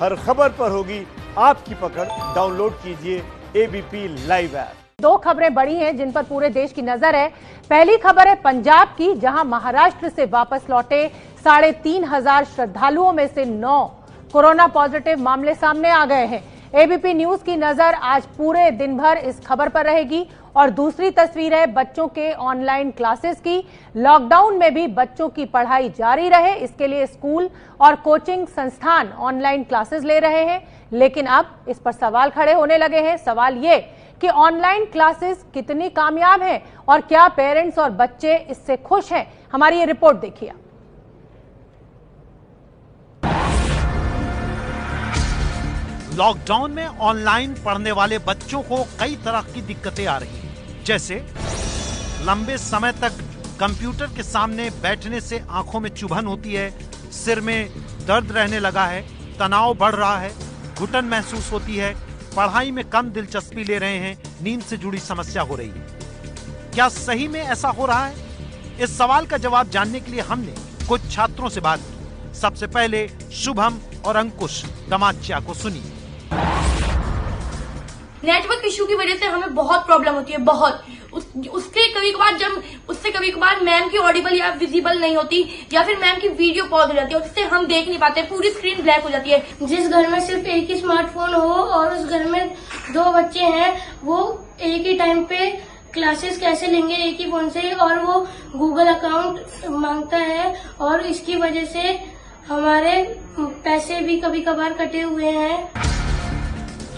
हर खबर पर होगी आपकी पकड़। डाउनलोड कीजिए एबीपी लाइव ऐप। दो खबरें बड़ी हैं जिन पर पूरे देश की नजर है। पहली खबर है पंजाब की, जहां महाराष्ट्र से वापस लौटे 3,500 श्रद्धालुओं में से 9 कोरोना पॉजिटिव मामले सामने आ गए हैं। एबीपी न्यूज की नजर आज पूरे दिन भर इस खबर पर रहेगी। और दूसरी तस्वीर है बच्चों के ऑनलाइन क्लासेस की। लॉकडाउन में भी बच्चों की पढ़ाई जारी रहे, इसके लिए स्कूल और कोचिंग संस्थान ऑनलाइन क्लासेस ले रहे हैं। लेकिन अब इस पर सवाल खड़े होने लगे हैं। सवाल ये कि ऑनलाइन क्लासेस कितनी कामयाब हैं और क्या पेरेंट्स और बच्चे इससे खुश हैं। हमारी ये रिपोर्ट देखिए। लॉकडाउन में ऑनलाइन पढ़ने वाले बच्चों को कई तरह की दिक्कतें आ रही हैं, जैसे लंबे समय तक कंप्यूटर के सामने बैठने से आंखों में चुभन होती है, सिर में दर्द रहने लगा है, तनाव बढ़ रहा है, घुटन महसूस होती है, पढ़ाई में कम दिलचस्पी ले रहे हैं, नींद से जुड़ी समस्या हो रही है। क्या सही में ऐसा हो रहा है? इस सवाल का जवाब जानने के लिए हमने कुछ छात्रों से बात की। सबसे पहले शुभम और अंकुश दमाचिया को सुनिए। नेटवर्क इशू की वजह से हमें बहुत प्रॉब्लम होती है, बहुत। उससे कभी कभार मैम की ऑडिबल या विजिबल नहीं होती, या फिर मैम की वीडियो पॉज हो जाती है, जिससे हम देख नहीं पाते, पूरी स्क्रीन ब्लैक हो जाती है। जिस घर में सिर्फ एक ही स्मार्टफोन हो और उस घर में 2 बच्चे हैं, वो एक ही टाइम पे क्लासेस कैसे लेंगे एक ही फोन से? और वो गूगल अकाउंट मांगता है और इसकी वजह से हमारे पैसे भी कभी कभार कटे हुए हैं।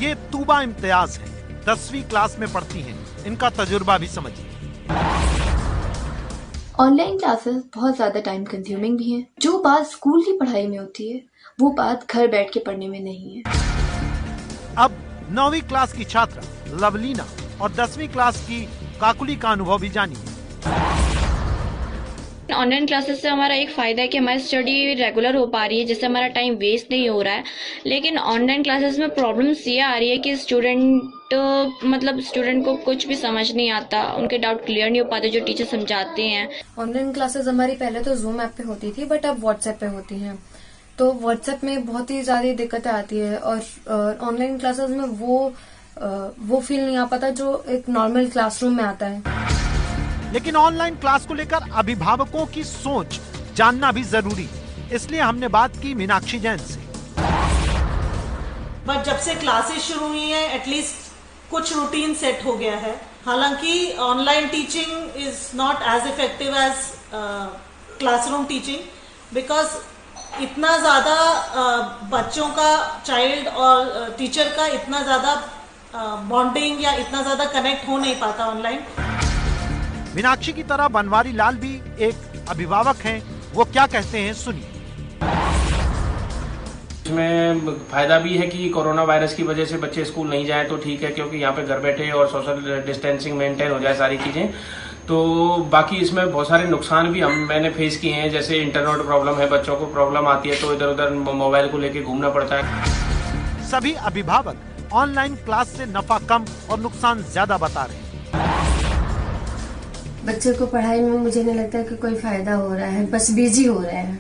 ये तूबा इम्तियाज है, 10वीं क्लास में पढ़ती हैं। इनका तजुर्बा भी समझिए। ऑनलाइन क्लासेस बहुत ज्यादा टाइम कंज्यूमिंग भी हैं। जो बात स्कूल की पढ़ाई में होती है वो बात घर बैठ के पढ़ने में नहीं है। अब 9वीं क्लास की छात्रा लवलीना और 10वीं क्लास की काकुली का अनुभव भी जानिए। ऑनलाइन क्लासेस से हमारा एक फायदा है कि हमारी स्टडी रेगुलर हो पा रही है, जिससे हमारा टाइम वेस्ट नहीं हो रहा है। लेकिन ऑनलाइन क्लासेस में प्रॉब्लम्स ये आ रही है कि स्टूडेंट को कुछ भी समझ नहीं आता, उनके डाउट क्लियर नहीं हो पाते जो टीचर समझाते हैं। ऑनलाइन क्लासेस हमारी पहले तो जूम ऐप पे होती थी, बट अब व्हाट्सएप पे होती हैं। तो व्हाट्सएप में बहुत ही ज्यादा दिक्कतें आती है और ऑनलाइन क्लासेस में वो फील नहीं आ पाता जो एक नॉर्मल क्लासरूम में आता है। लेकिन ऑनलाइन क्लास को लेकर अभिभावकों की सोच जानना भी जरूरी है, इसलिए हमने बात की मीनाक्षी जैन से। बट जब से क्लासेस शुरू हुई हैं, एटलीस्ट कुछ रूटीन सेट हो गया है। हालांकि online teaching is not as effective as classroom teaching, because इतना ज्यादा बच्चों का, चाइल्ड और टीचर का इतना ज्यादा बॉन्डिंग या इतना ज्यादा कनेक्ट हो नहीं पाता ऑनलाइन। मीनाक्षी की तरह बनवारी लाल भी एक अभिभावक हैं, वो क्या कहते हैं सुनिए। इसमें फायदा भी है कि कोरोना वायरस की वजह से बच्चे स्कूल नहीं जाएं तो ठीक है, क्योंकि यहाँ पे घर बैठे और सोशल डिस्टेंसिंग मेंटेन हो जाए सारी चीजें। तो बाकी इसमें बहुत सारे नुकसान भी मैंने फेस किए हैं, जैसे इंटरनेट प्रॉब्लम है, बच्चों को प्रॉब्लम आती है तो इधर उधर मोबाइल को लेके घूमना पड़ता है। सभी अभिभावक ऑनलाइन क्लास से नफा कम और नुकसान ज्यादा बता रहे हैं। बच्चों को पढ़ाई में मुझे नहीं लगता कि कोई फायदा हो रहा है, बस बिजी हो रहे हैं।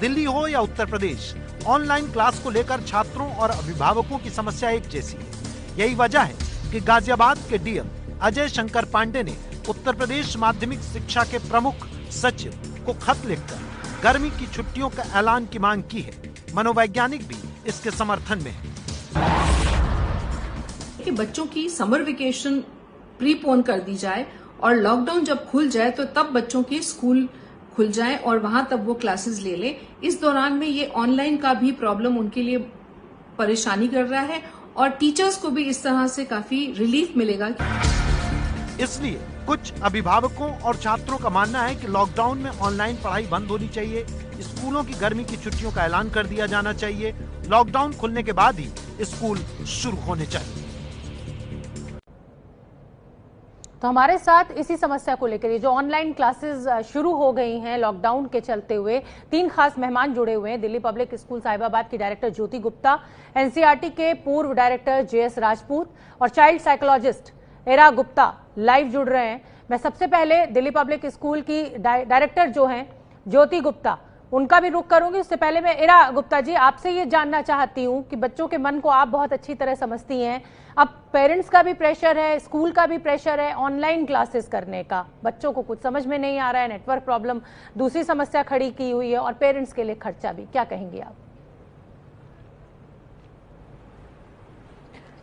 दिल्ली हो या उत्तर प्रदेश, ऑनलाइन क्लास को लेकर छात्रों और अभिभावकों की समस्या एक जैसी है। यही वजह है कि गाजियाबाद के डीएम अजय शंकर पांडे ने उत्तर प्रदेश माध्यमिक शिक्षा के प्रमुख सचिव को खत लिखकर गर्मी की छुट्टियों का ऐलान की मांग की है। मनोवैज्ञानिक भी इसके समर्थन में है कि बच्चों की समर वेकेशन प्रीपोन कर दी जाए और लॉकडाउन जब खुल जाए तो तब बच्चों के स्कूल खुल जाए और वहां तब वो क्लासेस ले लें। इस दौरान में ये ऑनलाइन का भी प्रॉब्लम उनके लिए परेशानी कर रहा है और टीचर्स को भी इस तरह से काफी रिलीफ मिलेगा। इसलिए कुछ अभिभावकों और छात्रों का मानना है कि लॉकडाउन में ऑनलाइन पढ़ाई बंद होनी चाहिए, स्कूलों की गर्मी की छुट्टियों का ऐलान कर दिया जाना चाहिए, लॉकडाउन खुलने के बाद ही स्कूल शुरू होने चाहिए। तो हमारे साथ इसी समस्या को लेकर जो ऑनलाइन क्लासेस शुरू हो गई हैं लॉकडाउन के चलते हुए, 3 खास मेहमान जुड़े हुए हैं। दिल्ली पब्लिक स्कूल साहिबाबाद की डायरेक्टर ज्योति गुप्ता, एनसीईआरटी के पूर्व डायरेक्टर जेएस राजपूत और child psychologist era Gupta live जुड़ रहे हैं। मैं सबसे पहले दिल्ली पब्लिक स्कूल की डायरेक्टर जो हैं ज्योति गुप्ता, उनका भी रुख करूंगी। उससे पहले मैं इरा गुप्ता जी आपसे ये जानना चाहती हूँ कि बच्चों के मन को आप बहुत अच्छी तरह समझती हैं, अब पेरेंट्स का भी प्रेशर है, स्कूल का भी प्रेशर है ऑनलाइन क्लासेस करने का, बच्चों को कुछ समझ में नहीं आ रहा है, नेटवर्क प्रॉब्लम दूसरी समस्या खड़ी की हुई है और पेरेंट्स के लिए खर्चा भी, क्या कहेंगे आप?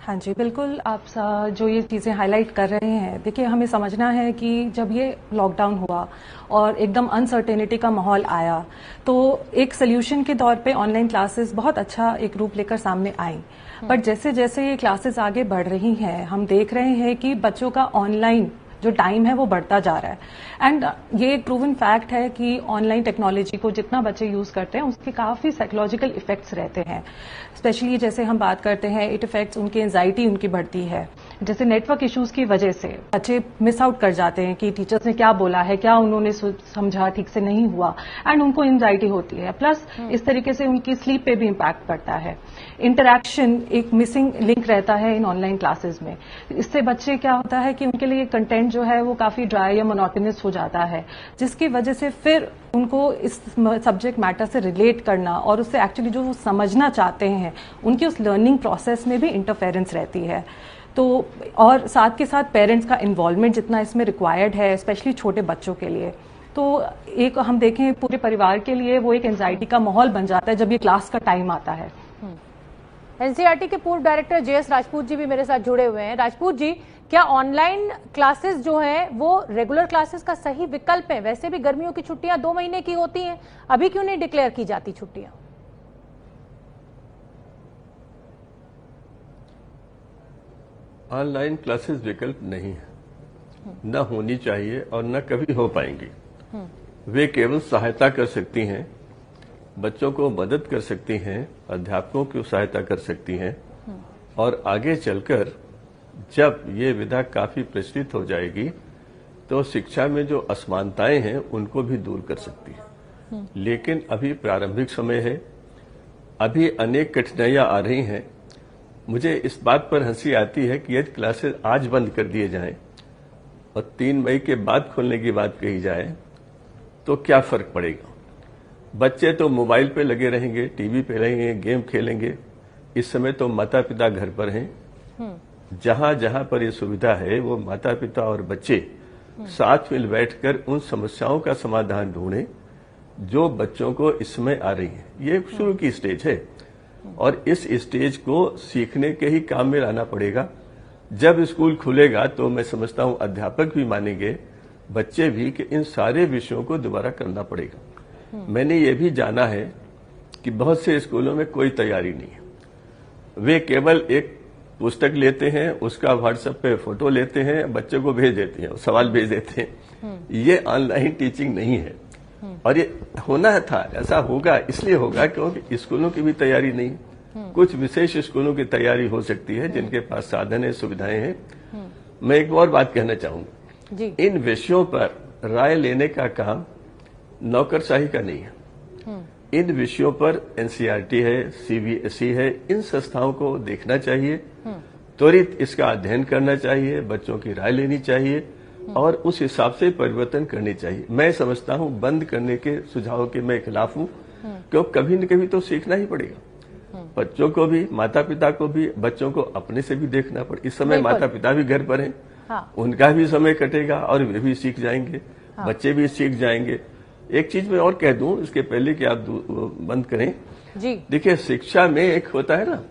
हाँ जी, बिल्कुल आप जो ये चीज़ें हाईलाइट कर रहे हैं, देखिए हमें समझना है कि जब ये लॉकडाउन हुआ और एकदम अनसर्टेनिटी का माहौल आया तो एक सोल्यूशन के तौर पे ऑनलाइन क्लासेस बहुत अच्छा एक रूप लेकर सामने आई। बट जैसे जैसे ये क्लासेस आगे बढ़ रही हैं हम देख रहे हैं कि बच्चों का ऑनलाइन जो टाइम है वो बढ़ता जा रहा है। एंड ये एक प्रूवन फैक्ट है कि ऑनलाइन टेक्नोलॉजी को जितना बच्चे यूज करते हैं उसके काफी साइकोलॉजिकल इफेक्ट्स रहते हैं। स्पेशली जैसे हम बात करते हैं इट इफेक्ट्स उनकी एंजाइटी उनकी बढ़ती है, जैसे नेटवर्क इश्यूज की वजह से बच्चे मिस आउट कर जाते हैं कि टीचर्स ने क्या बोला है, क्या उन्होंने समझा ठीक से नहीं हुआ, एंड उनको एंजाइटी होती है। प्लस इस तरीके से उनकी स्लीप पे भी इम्पैक्ट पड़ता है। इंटरैक्शन एक मिसिंग लिंक रहता है इन ऑनलाइन क्लासेस में। इससे बच्चे क्या होता है कि उनके लिए कंटेंट जो है वो काफी ड्राई या मोनोटोनस हो जाता है, जिसकी वजह से फिर उनको इस सब्जेक्ट मैटर से रिलेट करना और उससे एक्चुअली जो वो समझना चाहते हैं उनकी उस लर्निंग प्रोसेस में भी इंटरफेरेंस रहती है। तो और साथ के साथ पेरेंट्स का इन्वॉल्वमेंट जितना इसमें रिक्वायर्ड है स्पेशली छोटे बच्चों के लिए, तो एक हम देखें पूरे परिवार के लिए वो एक एंजाइटी का माहौल बन जाता है जब ये क्लास का टाइम आता है। एनसीईआरटी के पूर्व डायरेक्टर जेएस राजपूत जी भी मेरे साथ जुड़े हुए हैं। राजपूत जी, क्या ऑनलाइन क्लासेस जो हैं वो रेगुलर क्लासेस का सही विकल्प है? वैसे भी गर्मियों की छुट्टियां 2 महीने की होती हैं, अभी क्यों नहीं डिक्लेयर की जाती छुट्टियां? ऑनलाइन क्लासेस विकल्प नहीं है, न होनी चाहिए और न कभी हो पाएंगी। वे केवल सहायता कर सकती हैं, बच्चों को मदद कर सकती हैं, अध्यापकों की सहायता कर सकती हैं और आगे चलकर जब ये विधा काफी प्रचलित हो जाएगी तो शिक्षा में जो असमानताएं हैं उनको भी दूर कर सकती है। लेकिन अभी प्रारंभिक समय है, अभी अनेक कठिनाइयां आ रही हैं। मुझे इस बात पर हंसी आती है कि यदि क्लासेस आज बंद कर दिए जाएं और 3 मई के बाद खोलने की बात कही जाए तो क्या फर्क पड़ेगा? बच्चे तो मोबाइल पे लगे रहेंगे, टीवी पे रहेंगे, गेम खेलेंगे। इस समय तो माता पिता घर पर हैं। जहां जहां पर ये सुविधा है वो माता पिता और बच्चे साथ मिल बैठकर उन समस्याओं का समाधान ढूंढें जो बच्चों को इस समय आ रही है। ये शुरू की स्टेज है और इस स्टेज को सीखने के ही काम में लाना पड़ेगा। जब स्कूल खुलेगा तो मैं समझता हूं अध्यापक भी मानेंगे, बच्चे भी, कि इन सारे विषयों को दोबारा करना पड़ेगा। मैंने ये भी जाना है कि बहुत से स्कूलों में कोई तैयारी नहीं है। वे केवल एक पुस्तक लेते हैं, उसका व्हाट्सएप पे फोटो लेते हैं, बच्चे को भेज देते हैं, सवाल भेज देते हैं। ये ऑनलाइन टीचिंग नहीं है और ये होना था, ऐसा होगा इसलिए होगा क्योंकि स्कूलों की भी तैयारी नहीं। कुछ विशेष स्कूलों की तैयारी हो सकती है जिनके पास साधन है, सुविधाएं हैं। मैं एक और बात कहना चाहूंगा, इन विषयों पर राय लेने का काम नौकरशाही का नहीं है। इन विषयों पर एनसीईआरटी है, सीबीएसई है, इन संस्थाओं को देखना चाहिए, त्वरित इसका अध्ययन करना चाहिए, बच्चों की राय लेनी चाहिए और उस हिसाब से परिवर्तन करनी चाहिए। मैं समझता हूं बंद करने के सुझाव के मैं खिलाफ हूं, क्योंकि कभी न कभी तो सीखना ही पड़ेगा। बच्चों को भी, माता पिता को भी, बच्चों को अपने से भी देखना पड़े। इस समय माता पिता भी घर पर हैं, उनका भी समय कटेगा और वे भी सीख जाएंगे, बच्चे भी सीख जाएंगे। एक चीज मैं और कह दूं इसके पहले कि आप बंद करें जी। देखिए, शिक्षा में एक होता है ना,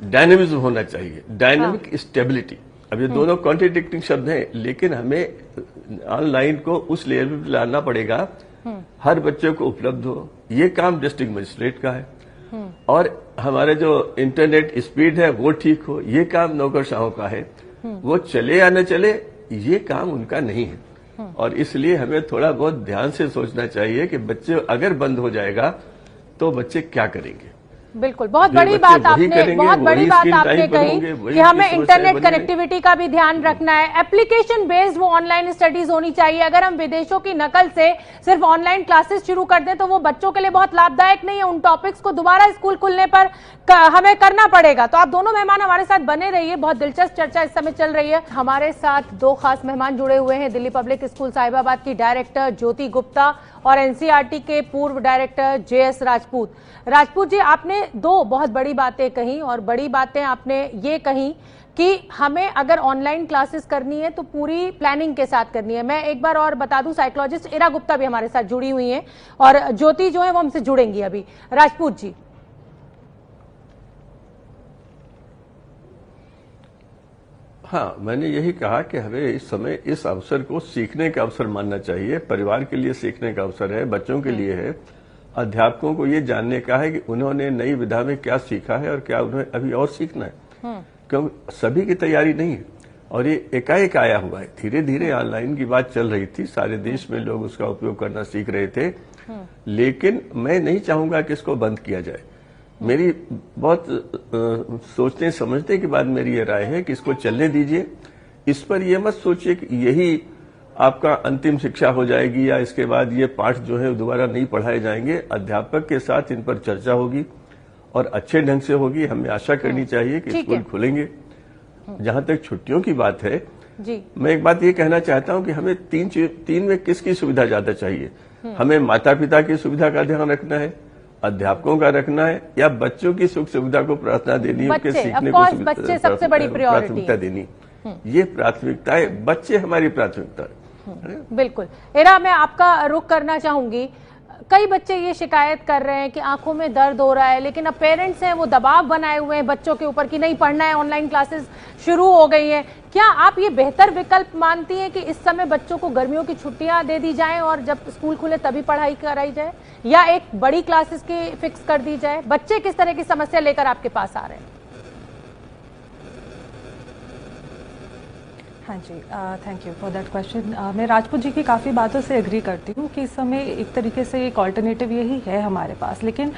डायनेमिज्म होना चाहिए, डायनेमिक स्टेबिलिटी। अब ये दोनों कॉन्ट्रडिक्टिंग शब्द हैं, लेकिन हमें ऑनलाइन को उस लेवल पर लाना पड़ेगा हर बच्चे को उपलब्ध हो। ये काम डिस्ट्रिक्ट मजिस्ट्रेट का है और हमारे जो इंटरनेट स्पीड है वो ठीक हो, ये काम नौकरशाहों का है। वो चले या न चले ये काम उनका नहीं है और इसलिए हमें थोड़ा बहुत ध्यान से सोचना चाहिए कि बच्चे अगर बंद हो जाएगा तो बच्चे क्या करेंगे। बिल्कुल, बहुत बड़ी बात आपने कही कि हमें इंटरनेट कनेक्टिविटी का भी ध्यान रखना है। एप्लीकेशन बेस्ड वो ऑनलाइन स्टडीज होनी चाहिए। अगर हम विदेशों की नकल से सिर्फ ऑनलाइन क्लासेस शुरू कर दें तो वो बच्चों के लिए बहुत लाभदायक नहीं है। उन टॉपिक्स को दोबारा स्कूल खुलने पर हमें करना पड़ेगा। तो आप दोनों मेहमान हमारे साथ बने रहिए, बहुत दिलचस्प चर्चा इस समय चल रही है। हमारे साथ दो खास मेहमान जुड़े हुए हैं, दिल्ली पब्लिक स्कूल साहिबाबाद की डायरेक्टर ज्योति गुप्ता और एनसीईआरटी के पूर्व डायरेक्टर जेएस राजपूत। राजपूत जी, आपने दो बहुत बड़ी बातें कही और बड़ी बातें आपने ये कही कि हमें अगर ऑनलाइन क्लासेस करनी है तो पूरी प्लानिंग के साथ करनी है। मैं एक बार और बता दूं, साइकोलॉजिस्ट इरा गुप्ता भी हमारे साथ जुड़ी हुई हैं और ज्योति जो है वो हमसे जुड़ेंगी अभी। राजपूत जी, हाँ, मैंने यही कहा कि हमें इस समय इस अवसर को सीखने का अवसर मानना चाहिए। परिवार के लिए सीखने का अवसर है, बच्चों के लिए है, अध्यापकों को ये जानने का है कि उन्होंने नई विधा में क्या सीखा है और क्या उन्हें अभी और सीखना है। क्योंकि सभी की तैयारी नहीं है और ये एकाएक आया हुआ है। धीरे धीरे ऑनलाइन की बात चल रही थी, सारे देश में लोग उसका उपयोग करना सीख रहे थे, लेकिन मैं नहीं चाहूंगा कि इसको बंद किया जाए। मेरी बहुत सोचने समझने के बाद मेरी ये राय है कि इसको चलने दीजिए। इस पर यह मत सोचिए कि यही आपका अंतिम शिक्षा हो जाएगी या इसके बाद ये पाठ जो है दोबारा नहीं पढ़ाए जाएंगे। अध्यापक के साथ इन पर चर्चा होगी और अच्छे ढंग से होगी। हमें आशा करनी चाहिए कि स्कूल खुलेंगे। जहां तक छुट्टियों की बात है जी, मैं एक बात ये कहना चाहता हूं कि हमें तीन में किसकी सुविधा ज्यादा चाहिए। हमें माता पिता की सुविधा का ध्यान रखना है, अध्यापकों का रखना है, या बच्चों की सुख सुविधा को प्रार्थना देनी है, उनके सीखने को बच्चे सबसे बड़ी प्राथमिकता देनी। ये प्राथमिकता है, बच्चे हमारी प्राथमिकता है। बिल्कुल। इरा, मैं आपका रुख करना चाहूंगी। कई बच्चे ये शिकायत कर रहे हैं कि आंखों में दर्द हो रहा है, लेकिन अब पेरेंट्स हैं वो दबाव बनाए हुए हैं बच्चों के ऊपर कि नहीं पढ़ना है, ऑनलाइन क्लासेस शुरू हो गई हैं। क्या आप ये बेहतर विकल्प मानती हैं कि इस समय बच्चों को गर्मियों की छुट्टियां दे दी जाएं और जब स्कूल खुले तभी पढ़ाई कराई जाए, या एक बड़ी क्लासेस की फिक्स कर दी जाए? बच्चे किस तरह की समस्या लेकर आपके पास आ रहे हैं? हाँ जी, thank you for that question. मैं राजपूत जी की काफ़ी बातों से एग्री करती हूँ कि इस समय एक तरीके से एक ऑल्टरनेटिव यही है हमारे पास, लेकिन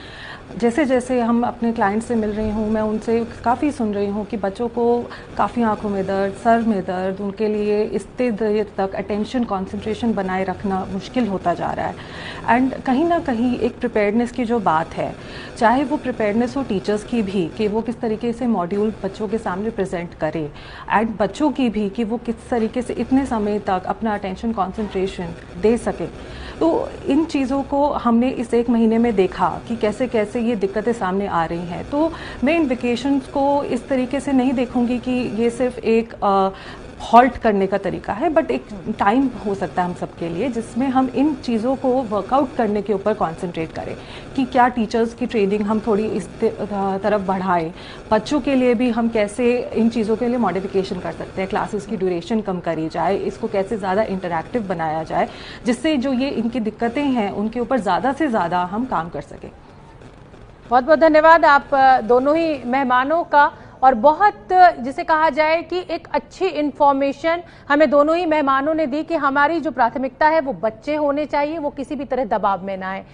जैसे जैसे हम अपने क्लाइंट से मिल रही हूँ, मैं उनसे काफ़ी सुन रही हूँ कि बच्चों को काफ़ी आंखों में दर्द, सर में दर्द, उनके लिए इतने देर तक अटेंशन कंसंट्रेशन बनाए रखना मुश्किल होता जा रहा है। एंड कहीं ना कहीं एक प्रिपेयर्डनेस की जो बात है, चाहे वो प्रिपेयर्डनेस हो टीचर्स की भी कि वो किस तरीके से मॉड्यूल बच्चों के सामने प्रेजेंट करे, एंड बच्चों की भी कि वो किस तरीके से इतने समय तक अपना अटेंशन कंसंट्रेशन दे सके। तो इन चीज़ों को हमने इस एक महीने में देखा कि कैसे कैसे ये दिक्कतें सामने आ रही हैं। तो मैं इन वेकेशंस को इस तरीके से नहीं देखूंगी कि ये सिर्फ एक हॉल्ट करने का तरीका है, बट एक टाइम हो सकता है हम सबके लिए जिसमें हम इन चीज़ों को वर्कआउट करने के ऊपर कंसंट्रेट करें कि क्या टीचर्स की ट्रेनिंग हम थोड़ी इस तरफ बढ़ाएं, बच्चों के लिए भी हम कैसे इन चीज़ों के लिए मॉडिफिकेशन कर सकते हैं, क्लासेस की ड्यूरेशन कम करी जाए, इसको कैसे ज़्यादा इंटरैक्टिव बनाया जाए जिससे जो ये इनकी दिक्कतें हैं उनके ऊपर ज़्यादा से ज़्यादा हम काम कर सकें। बहुत बहुत धन्यवाद आप दोनों ही मेहमानों का, और बहुत जिसे कहा जाए कि एक अच्छी इंफॉर्मेशन हमें दोनों ही मेहमानों ने दी कि हमारी जो प्राथमिकता है वो बच्चे होने चाहिए, वो किसी भी तरह दबाव में ना आए।